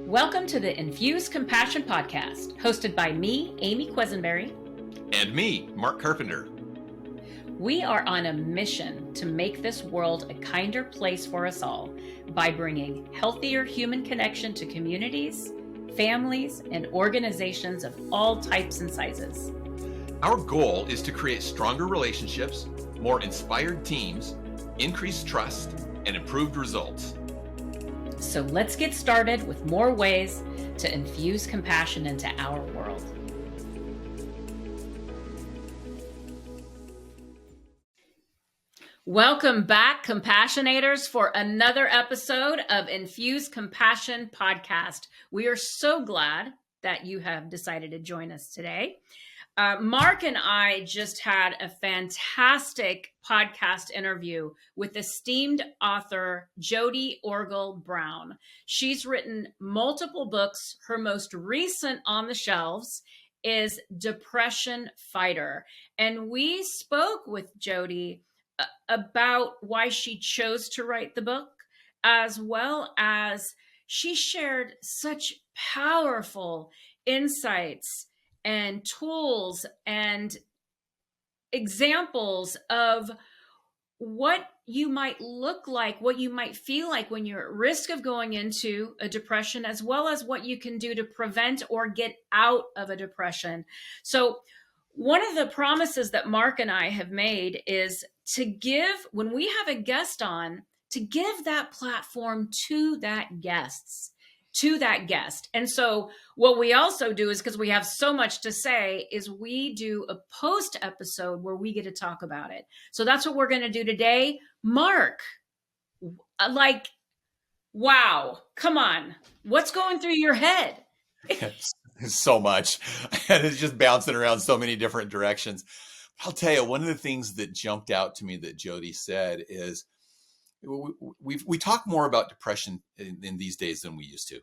Welcome to the Infuse Compassion podcast, hosted by me, Amy Quisenberry. And me, Mark Carpenter. We are on a mission to make this world a kinder place for us all by bringing healthier human connection to communities, families, and organizations of all types and sizes. Our goal is to create stronger relationships, more inspired teams, increased trust, and improved results. So let's get started with more ways to infuse compassion into our world. Welcome back, Compassionators, for another episode of Infuse Compassion podcast. We are so glad that you have decided to join us today. Mark and I just had a fantastic podcast interview with esteemed author Jodi O Brown. She's written multiple books. Her most recent on the shelves is Depression Fighter. And we spoke with Jodi about why she chose to write the book, as well as she shared such powerful insights and tools and examples of what you might look like, what you might feel like when you're at risk of going into a depression, as well as what you can do to prevent or get out of a depression. So one of the promises that Mark and I have made is to give, when we have a guest on, to give that platform to that guest. And so what we also do is, because we have so much to say, is we do a post episode where we get to talk about it. So that's what we're going to do today. Mark, wow, come on. What's going through your head? It's so much. And it's just bouncing around so many different directions. I'll tell you, one of the things that jumped out to me that Jodi said is, we talk more about depression in these days than we used to.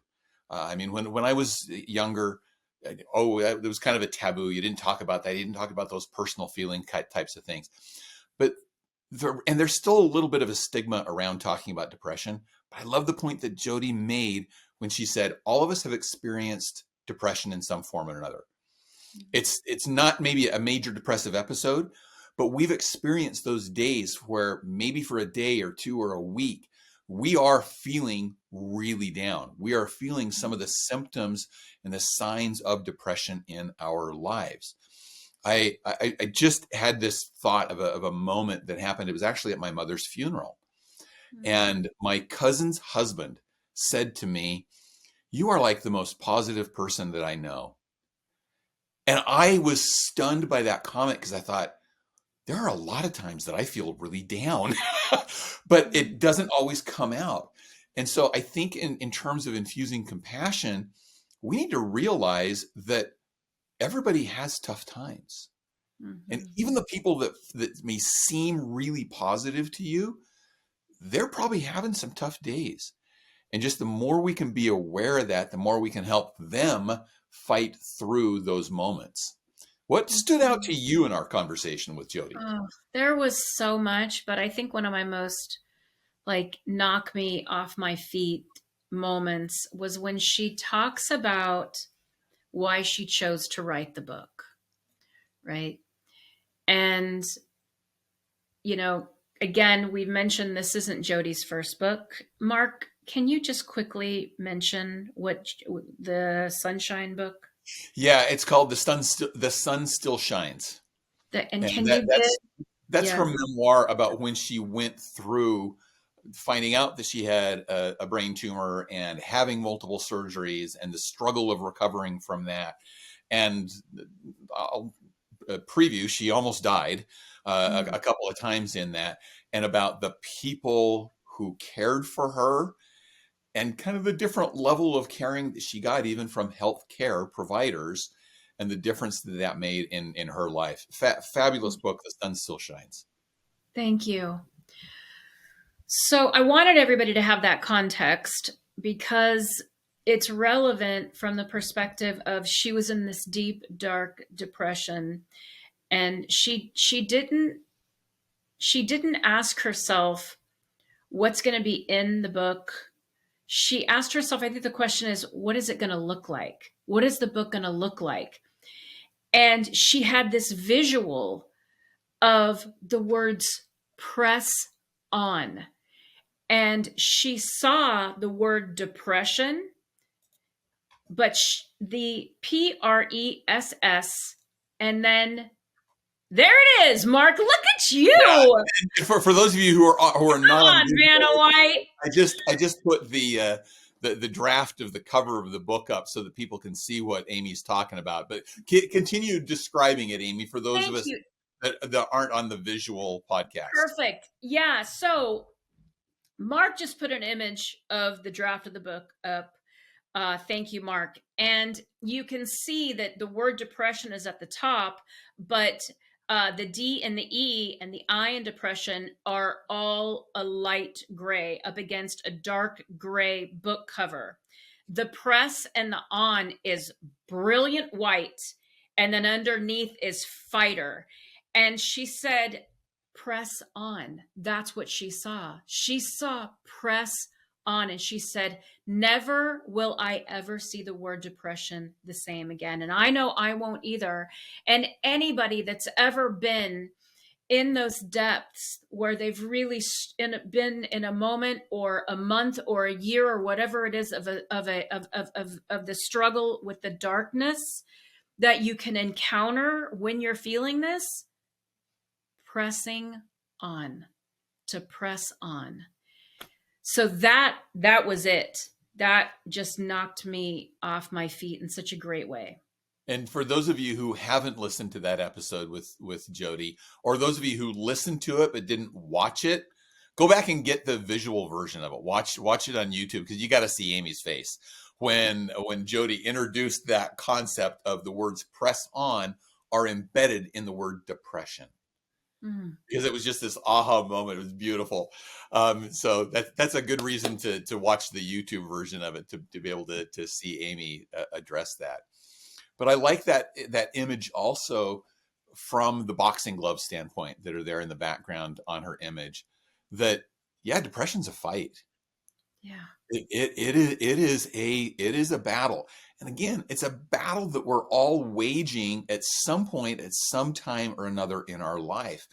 I mean, when I was younger, it was kind of a taboo. You didn't talk about that. You didn't talk about those personal feeling types of things. But there's still a little bit of a stigma around talking about depression. But I love the point that Jodi made when she said, all of us have experienced depression in some form or another. It's not maybe a major depressive episode, but we've experienced those days where maybe for a day or two or a week, we are feeling really down. We are feeling some of the symptoms and the signs of depression in our lives. I just had this thought of a moment that happened. It was actually at my mother's funeral. And my cousin's husband said to me, "You are like the most positive person that I know." And I was stunned by that comment because I thought, there are a lot of times that I feel really down, but it doesn't always come out. And so I think in terms of infusing compassion, we need to realize that everybody has tough times. Mm-hmm. And even the people that may seem really positive to you, they're probably having some tough days. And just the more we can be aware of that, the more we can help them fight through those moments. What stood out to you in our conversation with Jodi? Oh, there was so much, but I think one of my most knock me off my feet moments was when she talks about why she chose to write the book, right? And, again, we've mentioned this isn't Jodi's first book. Mark, can you just quickly mention what the Sunshine book? Yeah, it's called The Sun Still Shines. That's her memoir about when she went through finding out that she had a brain tumor and having multiple surgeries and the struggle of recovering from that. And I'll preview, she almost died a couple of times in that, and about the people who cared for her and kind of the different level of caring that she got even from healthcare providers and the difference that made in her life. Fabulous book, The Sun Still Shines. Thank you. So I wanted everybody to have that context because it's relevant from the perspective of she was in this deep, dark depression, and she didn't ask herself what's going to be in the book. she asked herself, I think the question is, what is it going to look like? What is the book going to look like? And she had this visual of the words press on. And she saw the word depression, but the PRESS, and then there it is. Mark, look at you. Yeah. For those of you who are not on Vanna White. I just put the draft of the cover of the book up so that people can see what Amy's talking about. But continue describing it, Amy, for those of us that aren't on the visual podcast. Perfect. Yeah. So Mark just put an image of the draft of the book up. Thank you, Mark. And you can see that the word depression is at the top, but the D and the E and the I in depression are all a light gray up against a dark gray book cover. The press and the on is brilliant white, and then underneath is fighter. And she said, press on. That's what she saw. She saw press on, and she said, never will I ever see the word depression the same again. And I know I won't either. And anybody that's ever been in those depths where they've really been in a moment or a month or a year or whatever it is of the struggle with the darkness that you can encounter when you're feeling this, pressing on, to press on. So that was it. That just knocked me off my feet in such a great way. And for those of you who haven't listened to that episode with Jodi, or those of you who listened to it but didn't watch it, go back and get the visual version of it. Watch it on YouTube, because you got to see Amy's face when Jodi introduced that concept of the words press on are embedded in the word depression. Because it was just this aha moment. It was beautiful. So that's a good reason to watch the YouTube version of it, to be able to see Amy address that. But I like that image also from the boxing glove standpoint that are there in the background on her image. That, yeah, depression's a fight. Yeah, it is a battle. And again, it's a battle that we're all waging at some point, at some time or another in our life.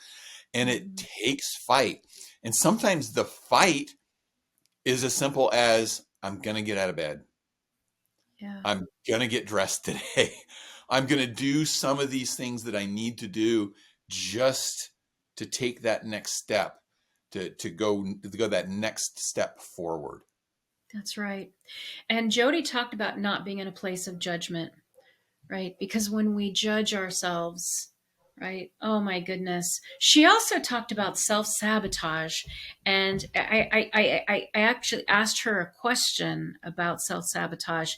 And it takes fight. And sometimes the fight is as simple as, I'm going to get out of bed. Yeah. I'm going to get dressed today. I'm going to do some of these things that I need to do just to take that next step, to go that next step forward. That's right. And Jodi talked about not being in a place of judgment, right? Because when we judge ourselves, right? Oh my goodness. She also talked about self-sabotage. And I actually asked her a question about self-sabotage.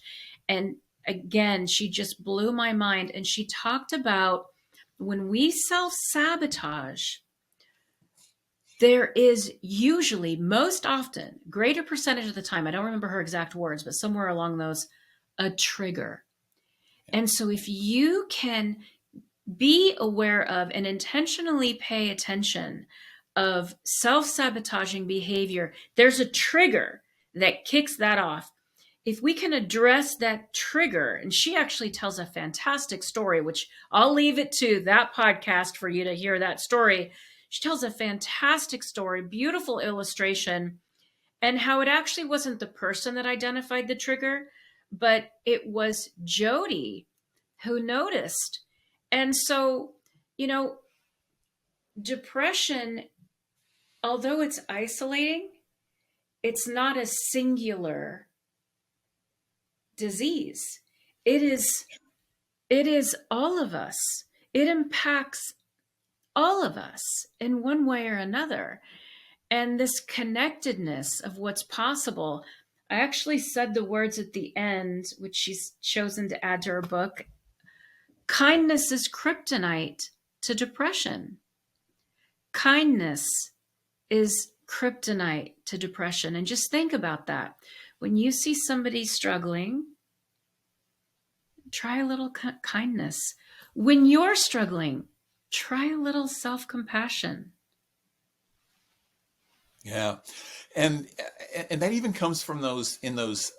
And again, she just blew my mind. And she talked about when we self-sabotage, there is usually, most often, greater percentage of the time, I don't remember her exact words, but somewhere along those, a trigger. And so if you can be aware of and intentionally pay attention of self-sabotaging behavior, there's a trigger that kicks that off. If we can address that trigger, and she actually tells a fantastic story, which I'll leave it to that podcast for you to hear that story. She tells a fantastic story, beautiful illustration, and how it actually wasn't the person that identified the trigger, but it was Jodi who noticed. And so, depression, although it's isolating, it's not a singular disease. It is all of us. It impacts all of us in one way or another. And this connectedness of what's possible. I actually said the words at the end, which she's chosen to add to her book. Kindness is kryptonite to depression. Kindness is kryptonite to depression. And just think about that. When you see somebody struggling, try a little kindness. When you're struggling, try a little self-compassion. Yeah. And that even comes from those in those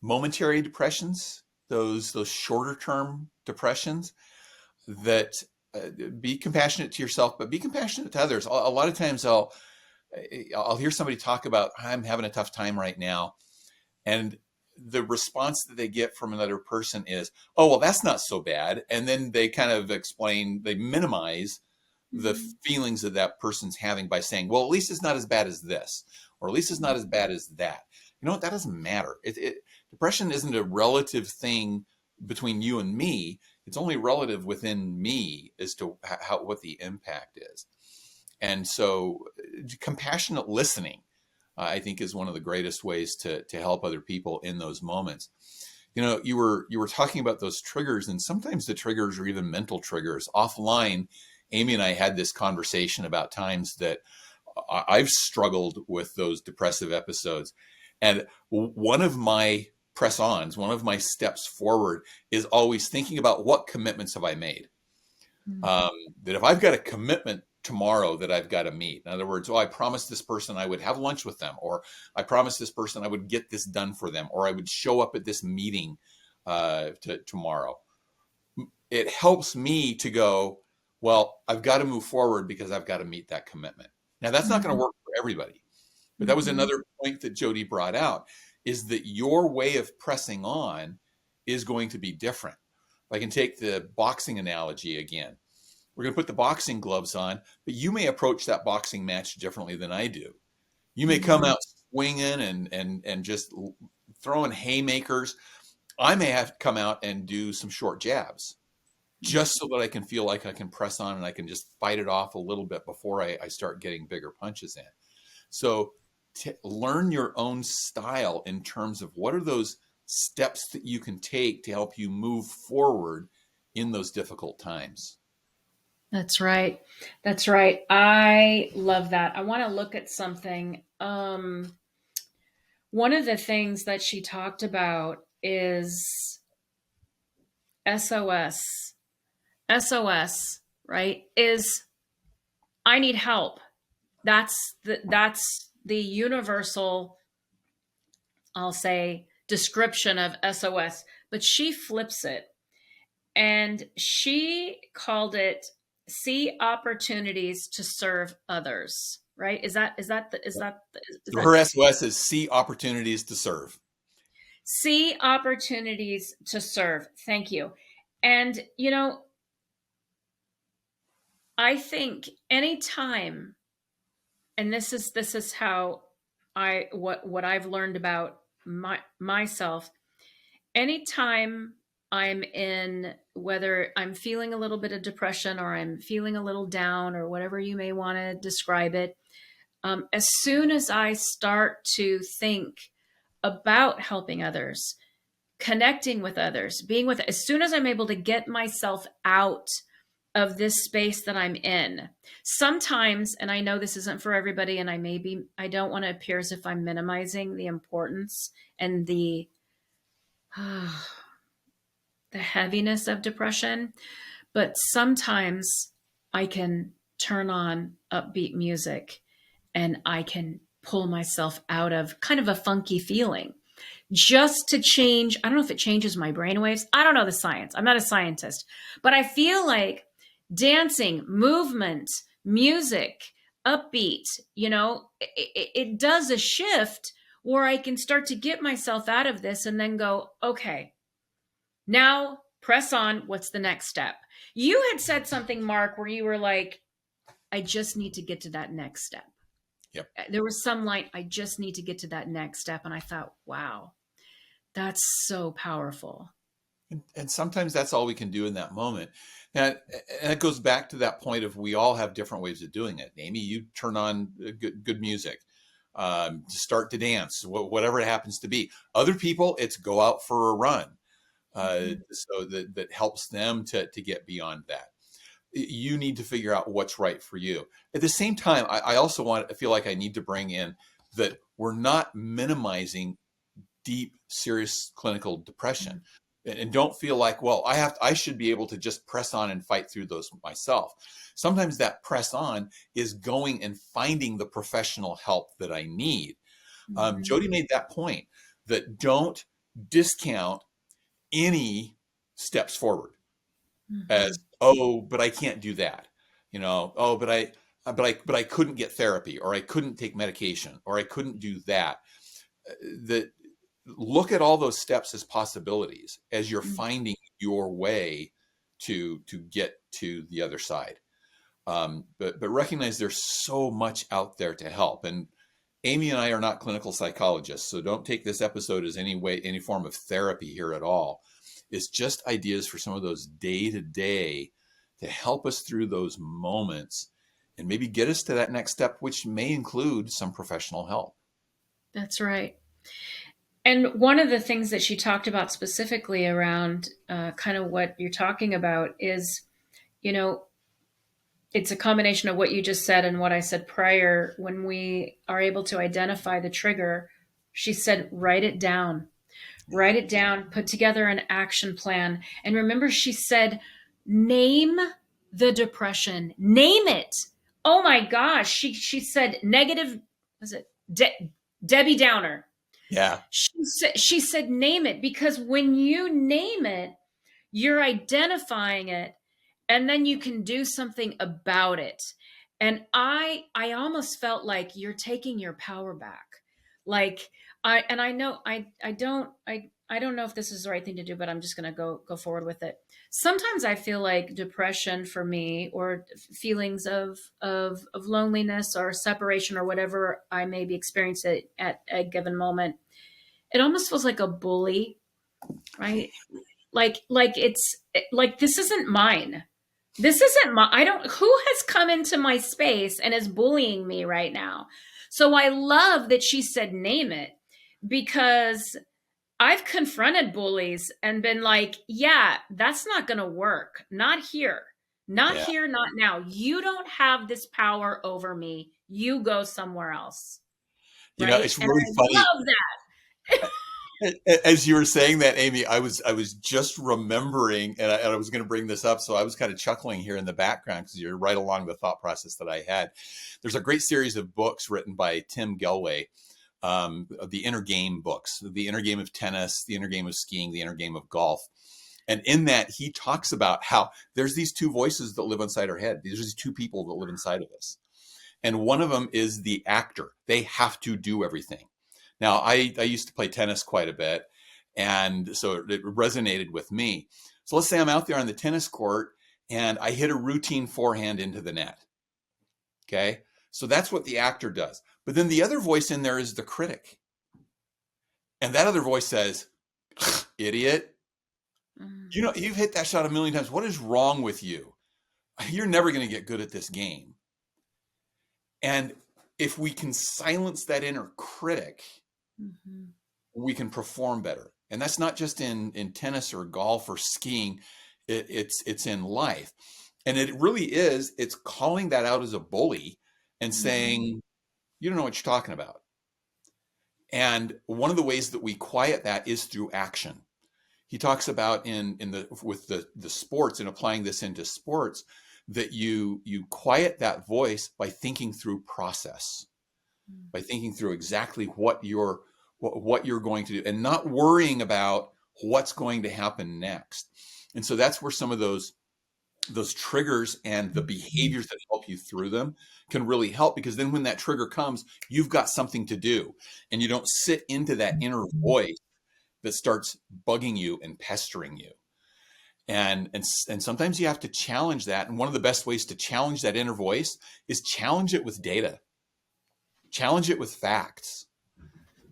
momentary depressions, those shorter term depressions that be compassionate to yourself, but be compassionate to others. A lot of times I'll hear somebody talk about, I'm having a tough time right now. And the response that they get from another person is, oh, well, that's not so bad. And then they kind of explain, they minimize the Mhm. feelings that that person's having by saying, well, at least it's not as bad as this, or at least it's not as bad as that. You know what? That doesn't matter. Depression isn't a relative thing between you and me. It's only relative within me as to what the impact is. And so compassionate listening, I think, is one of the greatest ways to help other people in those moments. You know, you were talking about those triggers, and sometimes the triggers are even mental triggers. Offline, Amy and I had this conversation about times that I've struggled with those depressive episodes. And one of my press ons, one of my steps forward is always thinking about what commitments have I made. Mhm. um, that if I've got a commitment tomorrow that I've got to meet, in other words, oh, I promised this person I would have lunch with them, or I promised this person I would get this done for them, or I would show up at this meeting tomorrow. It helps me to go, well, I've got to move forward because I've got to meet that commitment. Now, that's not going to Mhm. work for everybody, but that was Mhm. another point that Jodi brought out, is that your way of pressing on is going to be different. If I can take the boxing analogy again, we're going to put the boxing gloves on, but you may approach that boxing match differently than I do. You may come Mhm. out swinging and just throwing haymakers. I may have to come out and do some short jabs just so that I can feel like I can press on and I can just fight it off a little bit before I start getting bigger punches in. So learn your own style in terms of what are those steps that you can take to help you move forward in those difficult times. That's right. That's right. I love that. I want to look at something. One of the things that she talked about is SOS. SOS, right? Is I need help. That's the universal, I'll say, description of SOS, but she flips it and she called it see opportunities to serve others. Right? Is So that her SOS is see opportunities to serve. see opportunities to serve? Thank you. And I think anytime, and this is how I what I've learned about myself. Anytime I'm in, whether I'm feeling a little bit of depression or I'm feeling a little down or whatever you may want to describe it, as soon as I start to think about helping others, connecting with others, being with, as soon as I'm able to get myself out of this space that I'm in. Sometimes, and I know this isn't for everybody, and I don't want to appear as if I'm minimizing the importance and the heaviness of depression, but sometimes I can turn on upbeat music and I can pull myself out of kind of a funky feeling just to change. I don't know if it changes my brainwaves. I don't know the science. I'm not a scientist, but I feel like dancing, movement, music, upbeat, it does a shift where I can start to get myself out of this and then go, okay, now press on. What's the next step? You had said something, Mark, where you were like, I just need to get to that next step. Yep. There was some line, I just need to get to that next step. And I thought, wow, that's so powerful. And sometimes that's all we can do in that moment. And it goes back to that point of we all have different ways of doing it. Amy, you turn on good music, to start to dance, whatever it happens to be. Other people, it's go out for a run. Mhm. So that helps them to get beyond that. You need to figure out what's right for you. At the same time, I also feel like I need to bring in that we're not minimizing deep, serious clinical depression. And don't feel like, well, I should be able to just press on and fight through those myself. Sometimes that press on is going and finding the professional help that I need. Jodi made that point, that don't discount any steps forward as, oh, but I can't do that. Oh, but I couldn't get therapy, or I couldn't take medication, or I couldn't do that. That Look at all those steps as possibilities as you're finding your way to get to the other side. But recognize there's so much out there to help. And Amy and I are not clinical psychologists, so don't take this episode as any form of therapy here at all. It's just ideas for some of those day-to-day to help us through those moments and maybe get us to that next step, which may include some professional help. That's right. And one of the things that she talked about specifically around kind of what you're talking about is, it's a combination of what you just said and what I said prior. When we are able to identify the trigger, she said, write it down, put together an action plan. And remember, she said, name the depression, name it. Oh my gosh. She said negative, was it Debbie Downer? Yeah. She said, name it, because when you name it, you're identifying it, and then you can do something about it. And I almost felt like you're taking your power back. Like I don't know if this is the right thing to do, but I'm just going to go forward with it. Sometimes I feel like depression for me, or feelings of loneliness or separation or whatever I may be experiencing at a given moment, it almost feels like a bully, right? Like it's like, this isn't mine. Who has come into my space and is bullying me right now? So I love that she said, name it, because I've confronted bullies and been like, yeah, that's not going to work. Not here. Not here, not now. You don't have this power over me. You go somewhere else. Right? It's really funny. I love that. As you were saying that, Amy, I was just remembering, and I was going to bring this up, so I was kind of chuckling here in the background because you're right along the thought process that I had. There's a great series of books written by Tim Gelway, the Inner Game books, the Inner Game of Tennis, the Inner Game of Skiing, the Inner Game of Golf. And in that, he talks about how there's these two voices that live inside our head. These are these two people that live inside of us. And one of them is the actor. They have to do everything. Now, I used to play tennis quite a bit, and so it resonated with me. So let's say I'm out there on the tennis court, and I hit a routine forehand into the net. Okay? So that's what the actor does. But then the other voice in there is the critic. And that other voice says, idiot, you've hit that shot a million times. What is wrong with you? You're never going to get good at this game. And if we can silence that inner critic, we can perform better. And that's not just in tennis or golf or skiing. It's in life. And it really is, it's calling that out as a bully and saying, you don't know what you're talking about. And one of the ways that we quiet that is through action. He talks about with the sports, and applying this into sports, that you quiet that voice by thinking through process, by thinking through exactly what you're going to do, and not worrying about what's going to happen next. And so that's where some of those triggers and the behaviors that help you through them can really help, because then when that trigger comes, you've got something to do, and you don't sit into that inner voice that starts bugging you and pestering you. And sometimes you have to challenge that. And one of the best ways to challenge that inner voice is challenge it with data, challenge it with facts.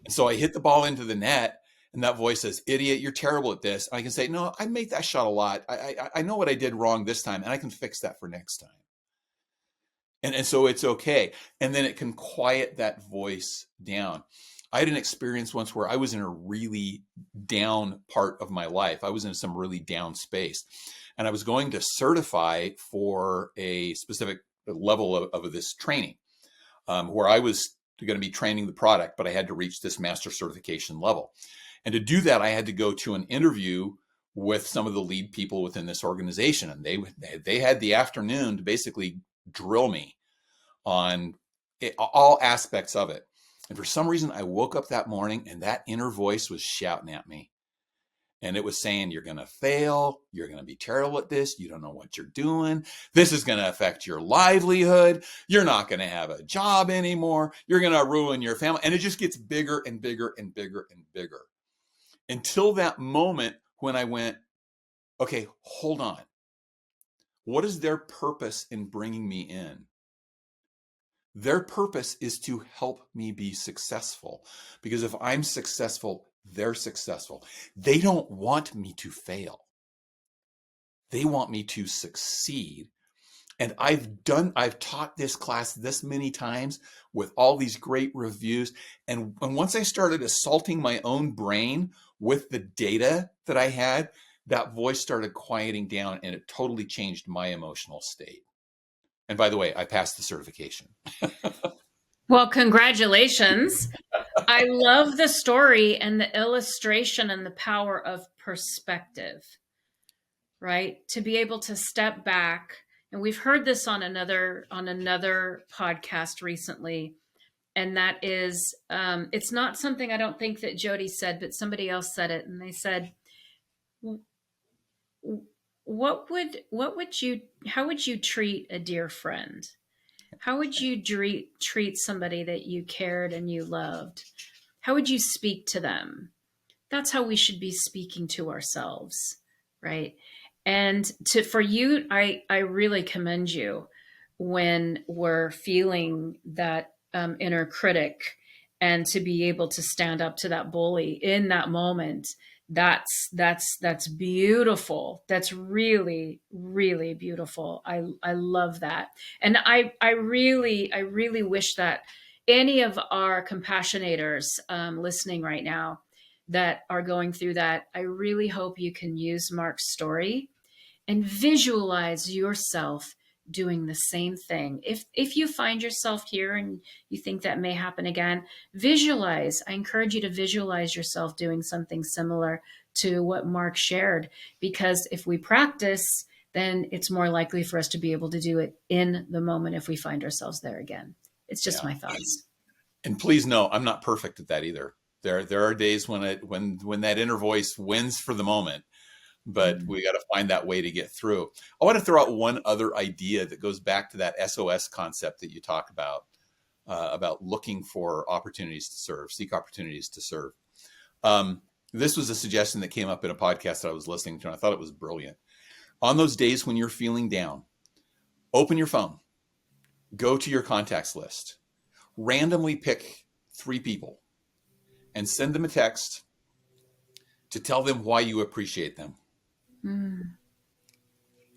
And so I hit the ball into the net, and that voice says, idiot, you're terrible at this. And I can say, no, I made that shot a lot. I know what I did wrong this time, and I can fix that for next time. And so it's okay. And then it can quiet that voice down. I had an experience once where I was in a really down part of my life. I was in some really down space, and I was going to certify for a specific level of this training, where I was going to be training the product, but I had to reach this master certification level. And to do that, I had to go to an interview with some of the lead people within this organization, and they had the afternoon to basically drill me on all aspects of it. And for some reason, I woke up that morning and that inner voice was shouting at me. And it was saying, you're going to fail. You're going to be terrible at this. You don't know what you're doing. This is going to affect your livelihood. You're not going to have a job anymore. You're going to ruin your family. And it just gets bigger and bigger and bigger and bigger until that moment when I went, okay, hold on. What is their purpose in bringing me in? Their purpose is to help me be successful, because if I'm successful, they're successful. They don't want me to fail. They want me to succeed. And I've taught this class this many times with all these great reviews. And once I started assaulting my own brain with the data that I had, that voice started quieting down, and it totally changed my emotional state. And by the way, I passed the certification. Well, congratulations. I love the story and the illustration and the power of perspective, right? To be able to step back. And we've heard this on another podcast recently. And that is, it's not something I don't think that Jodi said, but somebody else said it. And they said, how would you treat a dear friend? How would you treat somebody that you cared and you loved? How would you speak to them? That's how we should be speaking to ourselves, right? And for you, I really commend you when we're feeling that inner critic, and to be able to stand up to that bully in that moment. That's beautiful. That's really, really beautiful. I love that. And I really wish that any of our compassionators listening right now that are going through that, I really hope you can use Mark's story and visualize yourself doing the same thing. If you find yourself here and you think that may happen again, visualize. I encourage you to visualize yourself doing something similar to what Mark shared, because if we practice, then it's more likely for us to be able to do it in the moment if we find ourselves there again. It's just my thoughts. And please know, I'm not perfect at that either. There are days when that inner voice wins for the moment, but we got to find that way to get through. I want to throw out one other idea that goes back to that SOS concept that you talk about looking for opportunities to serve, seek opportunities to serve. This was a suggestion that came up in a podcast that I was listening to, and I thought it was brilliant. On those days when you're feeling down, open your phone, go to your contacts list, randomly pick 3 people, and send them a text to tell them why you appreciate them.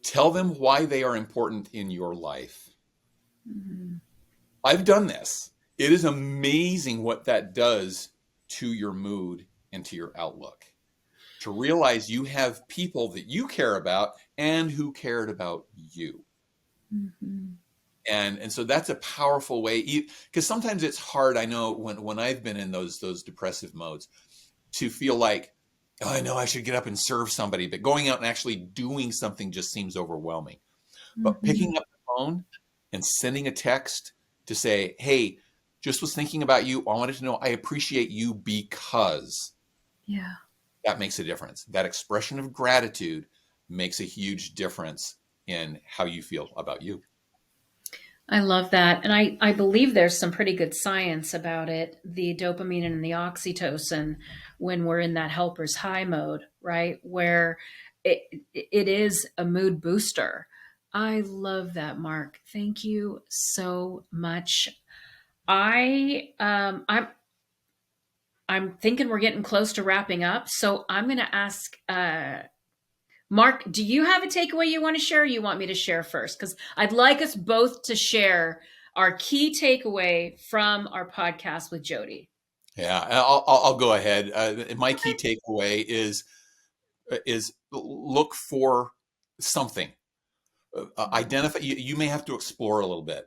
Tell them why they are important in your life. I've done this. It is amazing what that does to your mood and to your outlook. To realize you have people that you care about and who cared about you. And so that's a powerful way, because sometimes it's hard. I know when I've been in those depressive modes, to feel like, oh, I know I should get up and serve somebody, but going out and actually doing something just seems overwhelming. But picking up the phone and sending a text to say, hey, just was thinking about you. I wanted to know I appreciate you because. Yeah. That makes a difference. That expression of gratitude makes a huge difference in how you feel about you. I love that. And I believe there's some pretty good science about it, the dopamine and the oxytocin, when we're in that helper's high mode, right? Where it is a mood booster. I love that, Mark. Thank you so much. I'm thinking we're getting close to wrapping up. So I'm going to ask, Mark, do you have a takeaway you want to share, or you want me to share first? Because I'd like us both to share our key takeaway from our podcast with Jodi. Yeah, I'll go ahead. My key takeaway is look for something. Identify. You may have to explore a little bit,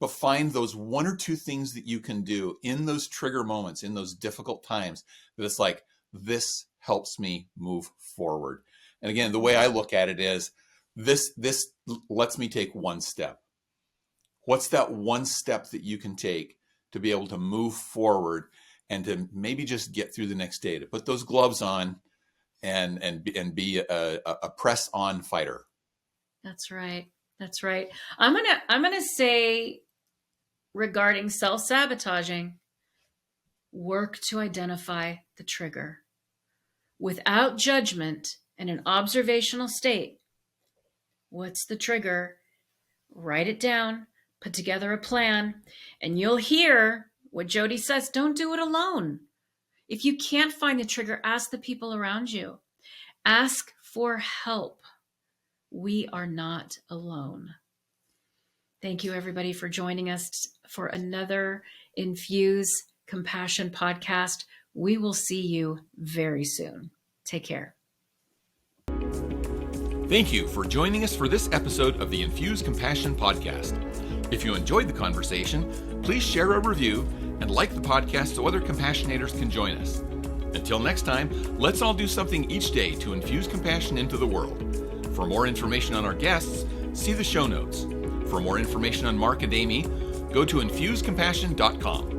but find those 1 or 2 things that you can do in those trigger moments, in those difficult times, that it's like, this helps me move forward. And again, the way I look at it is this lets me take one step. What's that one step that you can take to be able to move forward and to maybe just get through the next day, to put those gloves on and be a press on fighter? That's right. That's right. I'm gonna say, regarding self-sabotaging, work to identify the trigger without judgment, in an observational state. What's the trigger? Write it down, put together a plan, and you'll hear what Jodi says. Don't do it alone. If you can't find the trigger, ask the people around you. Ask for help. We are not alone. Thank you, everybody, for joining us for another Infuse Compassion podcast. We will see you very soon. Take care. Thank you for joining us for this episode of the Infuse Compassion podcast. If you enjoyed the conversation, please share a review and like the podcast so other compassionators can join us. Until next time, let's all do something each day to infuse compassion into the world. For more information on our guests, see the show notes. For more information on Mark and Amy, go to infusecompassion.com.